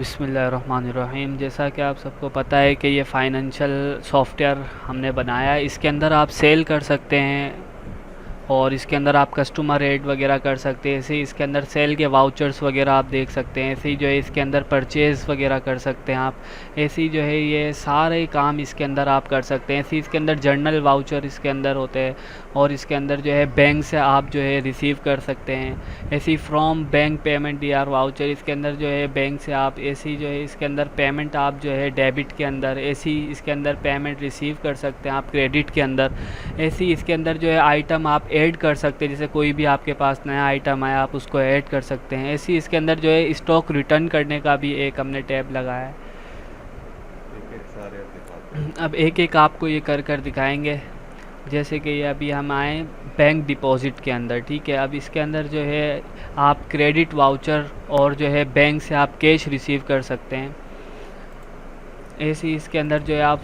बिस्मिल्लाहिर्रहमानिर्रहीम। जैसा कि आप सबको पता है कि ये फाइनेंशियल सॉफ्टवेयर हमने बनाया है। इसके अंदर आप सेल कर सकते हैं और इसके अंदर आप कस्टमर रेट वगैरह कर सकते हैं। ऐसे ही इसके अंदर सेल के वाउचर्स वगैरह आप देख सकते हैं। ऐसे ही जो है इसके अंदर परचेज़ वगैरह कर सकते हैं आप। ऐसे ही जो है ये सारे काम इसके अंदर आप कर सकते हैं। ऐसे ही इसके अंदर जर्नल वाउचर इसके अंदर होते हैं और इसके अंदर जो है बैंक से आप जो है रिसीव कर सकते हैं। ऐसे ही फ्रॉम बैंक पेमेंट या वाउचर इसके अंदर जो है बैंक से आप ऐसे ही जो है इसके अंदर पेमेंट आप जो है डेबिट के अंदर ऐसे ही इसके अंदर पेमेंट रिसीव कर सकते हैं आप क्रेडिट के अंदर। ऐसे ही इसके अंदर जो है आइटम आप ऐड कर सकते हैं। जैसे कोई भी आपके पास नया आइटम आया आप उसको ऐड कर सकते हैं। ऐसे ही इसके अंदर जो है स्टॉक रिटर्न करने का भी एक हमने टैब लगाया है। अब एक एक आपको ये कर दिखाएंगे। जैसे कि ये अभी हम आए बैंक डिपॉज़िट के अंदर, ठीक है। अब इसके अंदर जो है आप क्रेडिट वाउचर और जो है बैंक से आप कैश रिसीव कर सकते हैं। ऐसे ही इसके अंदर जो है आप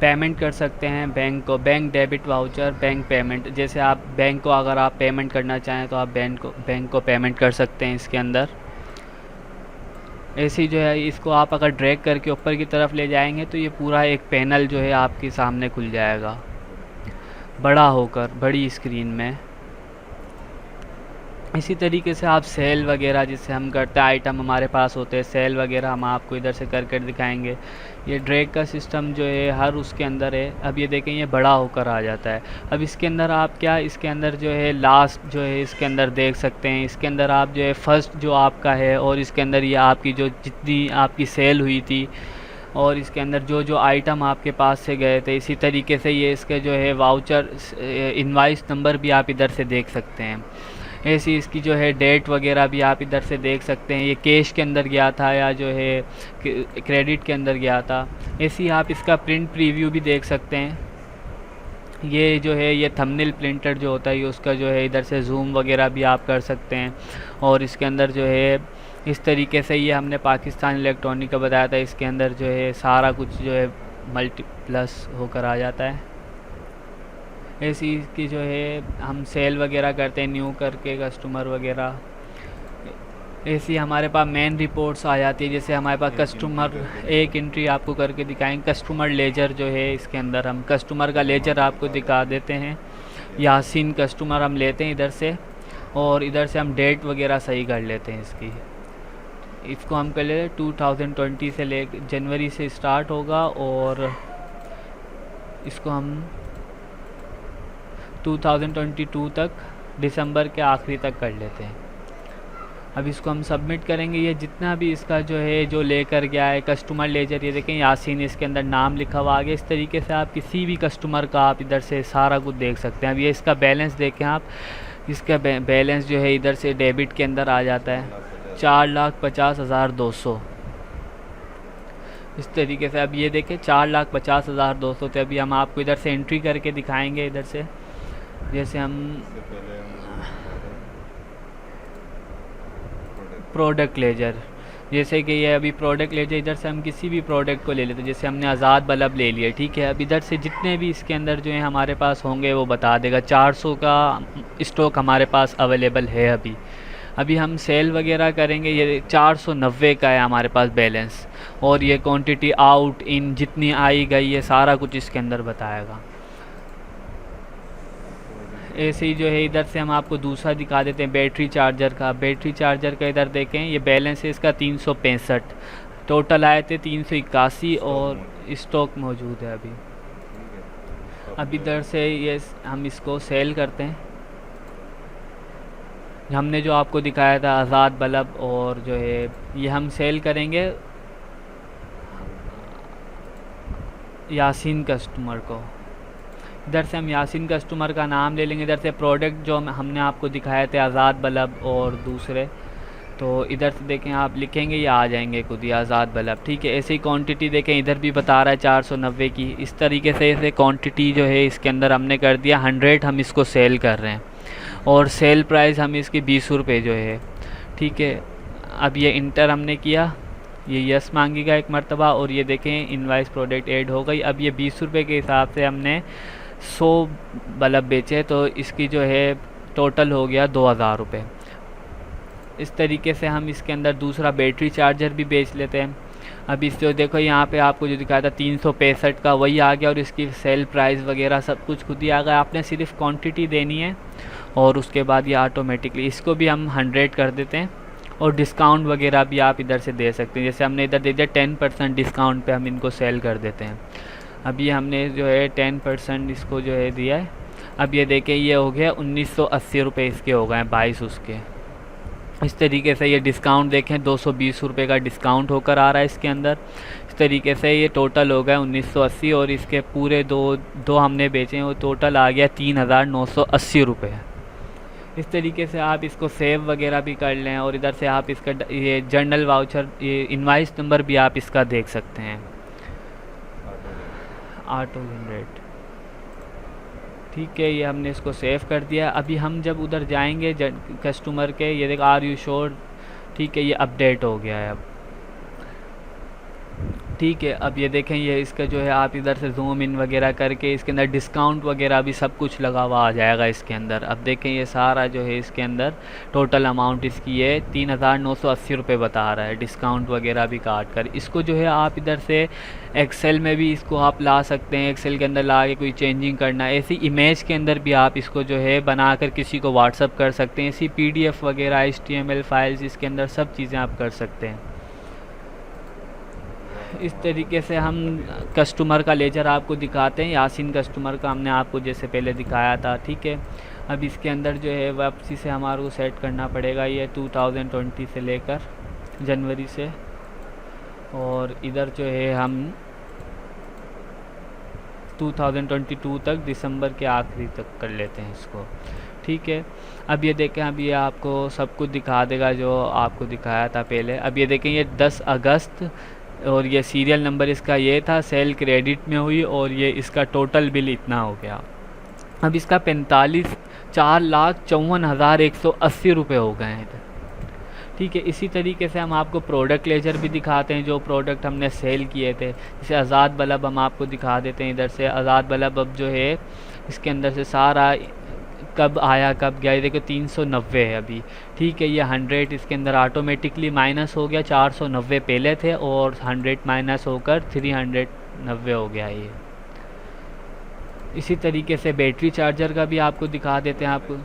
पेमेंट कर सकते हैं बैंक को, bank debit voucher, bank payment. जैसे आप बैंक को अगर आप पेमेंट करना चाहें तो आप बैंक को पेमेंट कर सकते हैं इसके अंदर। ऐसे ही जो है इसको आप अगर ड्रैग करके ऊपर की तरफ ले जाएंगे तो ये पूरा एक पैनल जो है आपके सामने खुल जाएगा बड़ा होकर, बड़ी स्क्रीन में। इसी तरीके से आप सेल वगैरह जिससे हम करते हैं, आइटम हमारे पास होते हैं सेल वगैरह, हम आपको इधर से कर दिखाएंगे। ये ड्रैग का सिस्टम जो है हर उसके अंदर है। अब ये देखें ये बड़ा होकर आ जाता है। अब इसके अंदर आप क्या, इसके अंदर जो है लास्ट जो है इसके अंदर देख सकते हैं। इसके अंदर आप जो है फर्स्ट जो आपका है और इसके अंदर ये आपकी जो जितनी आपकी सेल हुई थी और इसके अंदर जो जो आइटम आपके पास से गए थे। इसी तरीके से ये इसके जो है वाउचर इनवाइस नंबर भी आप इधर से देख सकते हैं। ऐसी इसकी जो है डेट वगैरह भी आप इधर से देख सकते हैं। ये कैश के अंदर गया था या जो है क्रेडिट के अंदर गया था। ऐसी आप इसका प्रिंट प्रीव्यू भी देख सकते हैं। ये जो है ये थंबनेल प्रिंटर जो होता है उसका जो है इधर से जूम वगैरह भी आप कर सकते हैं। और इसके अंदर जो है इस तरीके से ये हमने पाकिस्तान इलेक्ट्रॉनिक का बताया था। इसके अंदर जो है सारा कुछ जो है मल्टीप्लस होकर आ जाता है। ऐसी की जो है हम सेल वगैरह करते हैं न्यू करके कस्टमर वगैरह। ऐसी हमारे पास मेन रिपोर्ट्स आ जाती है। जैसे हमारे पास कस्टमर एक एंट्री आपको करके दिखाएंगे। कस्टमर लेजर जो है इसके अंदर हम कस्टमर का लेजर आपको दिखा देते हैं। यासीन कस्टमर हम लेते हैं इधर से और इधर से हम डेट वगैरह सही कर लेते हैं इसकी। इसको हम कर लेते 2020 से ले जनवरी से स्टार्ट होगा और इसको हम 2022 तक दिसंबर के आखिरी तक कर लेते हैं। अब इसको हम सबमिट करेंगे। ये जितना भी इसका जो है जो लेकर गया है कस्टमर लेजर, ये देखें यासीन इसके अंदर नाम लिखा हुआ आगे। इस तरीके से आप किसी भी कस्टमर का आप इधर से सारा कुछ देख सकते हैं। अब ये इसका बैलेंस देखें आप, इसका बैलेंस जो है इधर से डेबिट के अंदर आ जाता है 4,50,200। इस तरीके से अब ये देखें 4,50,200 थे। अभी हम आपको इधर से एंट्री करके दिखाएंगे। इधर से जैसे हम प्रोडक्ट लेजर, जैसे कि ये अभी प्रोडक्ट लेजर इधर से हम किसी भी प्रोडक्ट को ले लेते हैं। जैसे हमने आज़ाद बल्ब ले लिया, ठीक है। अब इधर से जितने भी इसके अंदर जो है हमारे पास होंगे वो बता देगा। 400 का स्टॉक हमारे पास अवेलेबल है अभी हम सेल वगैरह करेंगे। ये 490 का है हमारे पास बैलेंस और ये क्वांटिटी आउट इन जितनी आई गई ये सारा कुछ इसके अंदर बताएगा। ऐसे ही जो है इधर से हम आपको दूसरा दिखा देते हैं बैटरी चार्जर का। बैटरी चार्जर का इधर देखें ये बैलेंस है इसका 365, टोटल आए थे 381 और स्टॉक मौजूद है अब इधर से ये हम इसको सेल करते हैं। हमने जो आपको दिखाया था आज़ाद बल्ब और जो है ये हम सेल करेंगे यासीन कस्टमर को। इधर से हम यासीन कस्टमर का नाम ले लेंगे। इधर से प्रोडक्ट जो हमने आपको दिखाए थे आज़ाद बल्ब और दूसरे, तो इधर से देखें आप लिखेंगे ये आ जाएंगे खुद ही आज़ाद बल्ब, ठीक है। ऐसे ही क्वांटिटी देखें इधर भी बता रहा है 490 की। इस तरीके से ऐसे क्वांटिटी जो है इसके अंदर हमने कर दिया 100। हम इसको सेल कर रहे हैं और सेल प्राइस हम इसकी 20 रुपये जो है, ठीक है। अब ये इंटर हमने किया, ये यस मांगेगा एक मरतबा और ये देखें इनवाइस प्रोडक्ट ऐड हो गई। अब ये 20 रुपये के हिसाब से हमने 100 बल्ब बेचे तो इसकी जो है टोटल हो गया 2000 रुपये। इस तरीके से हम इसके अंदर दूसरा बैटरी चार्जर भी बेच लेते हैं। अब इससे देखो यहाँ पे आपको जो दिखाया था 365 का वही आ गया और इसकी सेल प्राइस वगैरह सब कुछ खुद ही आ गया। आपने सिर्फ क्वांटिटी देनी है और उसके बाद ये ऑटोमेटिकली इसको भी हम 100 कर देते हैं। और डिस्काउंट वगैरह भी आप इधर से दे सकते हैं, जैसे हमने इधर दे दिया 10% डिस्काउंट पे हम इनको सेल कर देते हैं। अभी हमने जो है 10% इसको जो है दिया है। अब ये देखें ये हो गया 1980 रुपये इसके हो गए हैं 22 उसके। इस तरीके से ये डिस्काउंट देखें 220 रुपये का डिस्काउंट होकर आ रहा है इसके अंदर। इस तरीके से ये टोटल हो गया 1980 और इसके पूरे दो हमने बेचे हैं, वो टोटल आ गया 3980 रुपये। इस तरीके से आप इसको सेव वगैरह भी कर लें और इधर से आप इसका ये जर्नल वाउचर ये इनवाइस नंबर भी आप इसका देख सकते हैं। ऑटो जनरेट, ठीक है, ये हमने इसको सेव कर दिया। अभी हम जब उधर जाएंगे कस्टमर के, ये देख आर यू श्योर, ठीक है, ये अपडेट हो गया है अब, ठीक है। अब ये देखें ये इसका जो है आप इधर से जूम इन वगैरह करके इसके अंदर डिस्काउंट वगैरह भी सब कुछ लगा हुआ आ जाएगा इसके अंदर। अब देखें ये सारा जो है इसके अंदर टोटल अमाउंट इसकी है 3980 रुपये बता रहा है, डिस्काउंट वगैरह भी काट कर। इसको जो है आप इधर से एक्सेल में भी इसको आप ला सकते हैं, एक्सेल के अंदर ला के कोई चेंजिंग करना है, ऐसी इमेज के अंदर भी आप इसको जो है बनाकर किसी को व्हाट्सअप कर सकते हैं, ऐसी PDF वगैरह HTML फाइल्स इसके अंदर सब चीज़ें आप कर सकते हैं। इस तरीके से हम कस्टमर का लेजर आपको दिखाते हैं। यासीन कस्टमर का हमने आपको जैसे पहले दिखाया था, ठीक है। अब इसके अंदर जो है वापसी से हमारे को सेट करना पड़ेगा ये 2020 से लेकर जनवरी से, और इधर जो है हम 2022 तक दिसंबर के आखिरी तक कर लेते हैं इसको, ठीक है। अब ये देखें, अब ये आपको सब कुछ दिखा देगा जो आपको दिखाया था पहले। अब ये देखें ये 10 अगस्त और ये सीरियल नंबर इसका ये था, सेल क्रेडिट में हुई और ये इसका टोटल बिल इतना हो गया। अब इसका 4,54,180 रुपये हो गए हैं, ठीक है। इसी तरीके से हम आपको प्रोडक्ट लेजर भी दिखाते हैं, जो प्रोडक्ट हमने सेल किए थे। जैसे आज़ाद बल्ब हम आपको दिखा देते हैं इधर से। आज़ाद बल्ब अब जो है इसके अंदर से सारा कब आया कब गया, ये देखो 390 है अभी, ठीक है। ये 100 इसके अंदर ऑटोमेटिकली माइनस हो गया, 490 पहले थे और 100 माइनस होकर 390 हो गया ये। इसी तरीके से बैटरी चार्जर का भी आपको दिखा देते हैं आपको।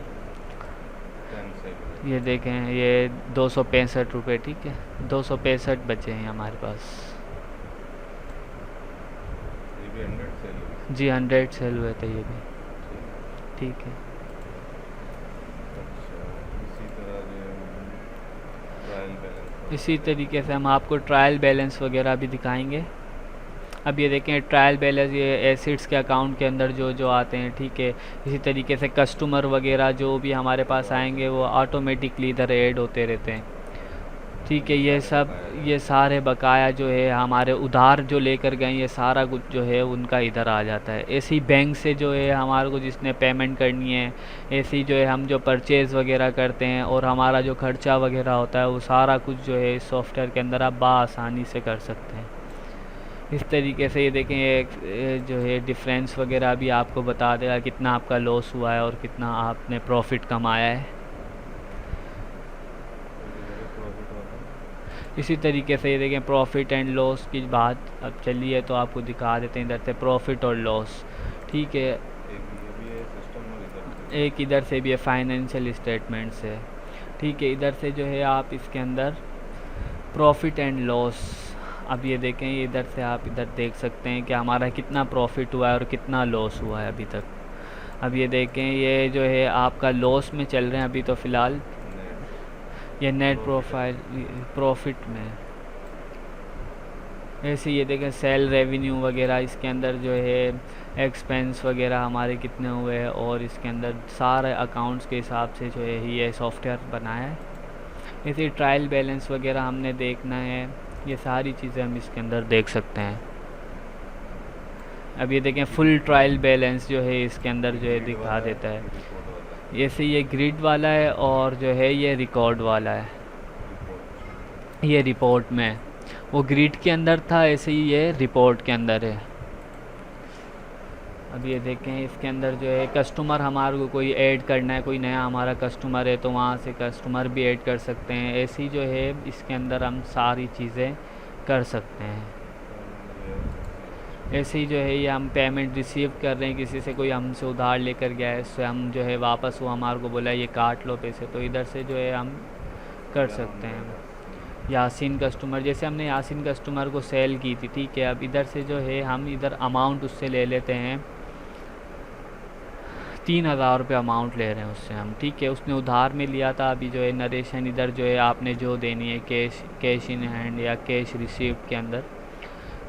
ये देखें ये 265 रुपये, ठीक है, 265 बचे हैं हमारे पास जी। 100 सेल हुए थे ये भी, ठीक है। इसी तरीके से हम आपको ट्रायल बैलेंस वगैरह भी दिखाएंगे। अब ये देखें ट्रायल बैलेंस ये एसिड्स के अकाउंट के अंदर जो जो आते हैं, ठीक है। इसी तरीके से कस्टमर वगैरह जो भी हमारे पास आएंगे वो ऑटोमेटिकली इधर ऐड होते रहते हैं, ठीक है। ये सब ये सारे बकाया जो है हमारे उधार जो लेकर गए ये सारा कुछ जो है उनका इधर आ जाता है। ऐसे ही बैंक से जो है हमारे को जिसने पेमेंट करनी है, ऐसे ही जो है हम जो परचेज़ वगैरह करते हैं और हमारा जो खर्चा वगैरह होता है वो सारा कुछ जो है इस सॉफ्टवेयर के अंदर आप बआसानी से कर सकते हैं। इस तरीके से ये देखें एक जो है डिफरेंस वगैरह भी आपको बता देगा कितना आपका लॉस हुआ है और कितना आपने प्रॉफिट कमाया है। इसी तरीके से ये देखें प्रॉफिट एंड लॉस की बात अब चलिए तो आपको दिखा देते हैं इधर से प्रॉफिट और लॉस, ठीक है। एक इधर से भी है फाइनेंशियल स्टेटमेंट से, ठीक है। इधर से जो है आप इसके अंदर प्रॉफिट एंड लॉस, अब ये देखें इधर से आप इधर देख सकते हैं कि हमारा कितना प्रॉफिट हुआ है और कितना लॉस हुआ है अभी तक। अब ये देखें ये जो है आपका लॉस में चल रहे हैं अभी तो फ़िलहाल, ये नेट प्रॉफिट में। ऐसे ये देखें सेल रेवेन्यू वगैरह इसके अंदर जो है एक्सपेंस वगैरह हमारे कितने हुए हैं और इसके अंदर सारे अकाउंट्स के हिसाब से जो है ये सॉफ्टवेयर बनाया है। ऐसे ट्रायल बैलेंस वगैरह हमने देखना है, ये सारी चीज़ें हम इसके अंदर देख सकते हैं। अब ये देखें फुल ट्रायल बैलेंस जो है इसके अंदर जो है दिखा देता है। जैसे ये ग्रिड वाला है और जो है ये रिकॉर्ड वाला है, ये रिपोर्ट में, वो ग्रिड के अंदर था, ऐसे ही ये रिपोर्ट के अंदर है। अब ये देखें इसके अंदर जो है कस्टमर हमारे को कोई ऐड करना है, कोई नया हमारा कस्टमर है तो वहाँ से कस्टमर भी ऐड कर सकते हैं। ऐसी जो है इसके अंदर हम सारी चीज़ें कर सकते हैं। ऐसे ही जो है ये हम पेमेंट रिसीव कर रहे हैं, किसी से कोई हमसे उधार लेकर गया है, इससे हम जो है वापस वो हमारे को बोला ये काट लो पैसे, तो इधर से जो है हम कर सकते हैं। यासीन कस्टमर, जैसे हमने यासीन कस्टमर को सेल की थी, ठीक है। अब इधर से जो है हम इधर अमाउंट उससे ले लेते हैं, 3000 रुपये अमाउंट ले रहे हैं उससे हम, ठीक है। उसने उधार में लिया था। अभी जो है नरेशन इधर जो है आपने जो देनी है कैश इन हैंड या कैश रिसीव्ड के अंदर,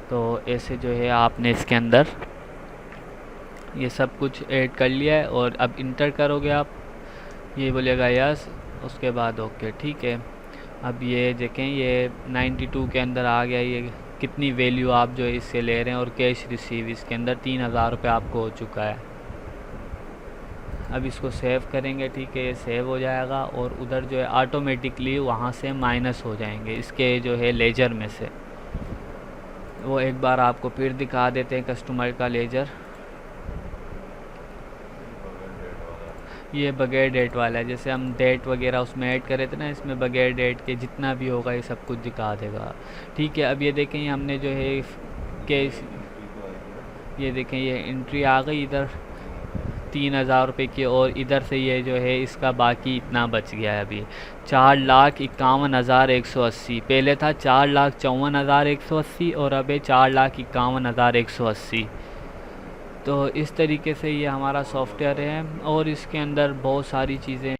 तो ऐसे जो है आपने इसके अंदर ये सब कुछ ऐड कर लिया है और अब इंटर करोगे आप, ये बोलेगा यस, उसके बाद ओके, ठीक है। अब ये देखें ये 92 के अंदर आ गया, ये कितनी वैल्यू आप जो है इससे ले रहे हैं, और कैश रिसीव इसके अंदर 3000 रुपये आपको हो चुका है। अब इसको सेव करेंगे, ठीक है, ये सेव हो जाएगा और उधर जो है ऑटोमेटिकली वहाँ से माइनस हो जाएंगे इसके जो है लेजर में से। वो एक बार आपको फिर दिखा देते हैं कस्टमर का लेजर। ये बगैर डेट वाला है, जैसे हम डेट वगैरह उसमें ऐड करे थे ना, इसमें बगैर डेट के जितना भी होगा ये सब कुछ दिखा देगा, ठीक है। अब ये देखें हमने जो है कैश, ये देखें ये एंट्री आ गई इधर 3000 रुपये की, और इधर से ये जो है इसका बाकी इतना बच गया है अभी 4,51,180। पहले था 4,54,180 और अब है 4,51,180। तो इस तरीके से ये हमारा सॉफ्टवेयर है और इसके अंदर बहुत सारी चीज़ें